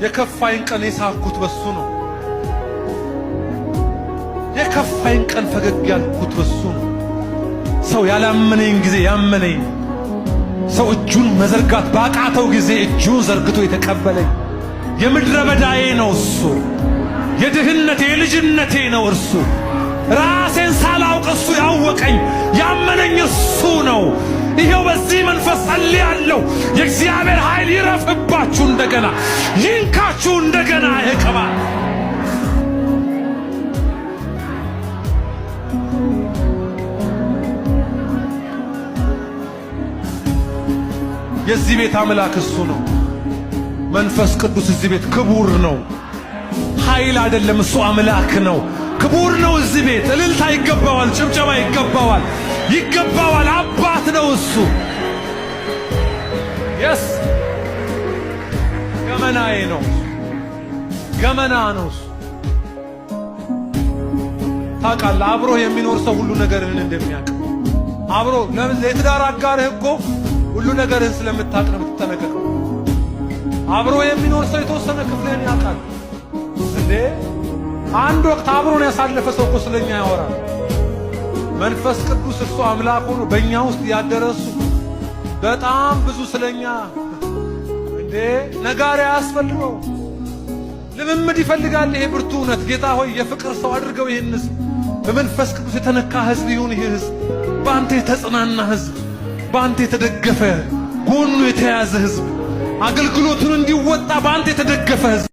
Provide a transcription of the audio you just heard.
የከፋይን ቀን የሳኩት በሱ ነው። የከፋይን ቀን ፈገግ ያልኩት በሱ ነው። ሰው ያላመነኝ ጊዜ ያመነኝ፣ ሰው እጁን መዘርጋት ባቃተው ጊዜ እጁን ዘርግቶ የተቀበለኝ የምድረ በዳዬ ነው እሱ። የድህነቴ የልጅነቴ ነው እርሱ። ራሴን ሳላውቅ እሱ ያወቀኝ ያመነኝ እሱ ነው። ይሄው በዚህ መንፈስ ጸልያለሁ። የእግዚአብሔር ኃይል ይረፍባችሁ፣ እንደገና ይንካችሁ፣ እንደገና ይቀባል። የዚህ ቤት አምላክ እሱ ነው። መንፈስ ቅዱስ እዚህ ቤት ክቡር ነው። ኃይል አይደለም፣ እሱ አምላክ ነው። ክቡር ነው እዚህ ቤት። እልልታ ይገባዋል፣ ጭብጨባ ይገባዋል፣ ይገባዋል። አባት ነው እሱ። የስ ገመናዬ ነው፣ ገመና ነው እሱ። ታውቃለህ፣ አብሮ የሚኖር ሰው ሁሉ ነገርህን እንደሚያውቅ አብሮ ለትዳር አጋርህ እኮ ሁሉ ነገርህን ስለምታውቅ ነው የምትጠነቀቀው። አብሮ የሚኖር ሰው የተወሰነ ክፍልህን ያውቃል እንዴ። አንድ ወቅት አብሮን ያሳለፈ ሰው እኮ ስለኛ ያወራል። መንፈስ ቅዱስ እሱ አምላክ ሆኖ በእኛ ውስጥ ያደረሱ በጣም ብዙ ስለኛ እንዴ ነጋሪ አያስፈልገው፣ ልምምድ ይፈልጋል። ይሄ ብርቱ እውነት ጌታ ሆይ የፍቅር ሰው አድርገው ይህን ሕዝብ በመንፈስ ቅዱስ የተነካ ሕዝብ ይሁን። ይህ ሕዝብ በአንተ የተጽናና ሕዝብ፣ በአንተ የተደገፈ ጎኑ የተያዘ ሕዝብ፣ አገልግሎቱን እንዲወጣ በአንተ የተደገፈ ሕዝብ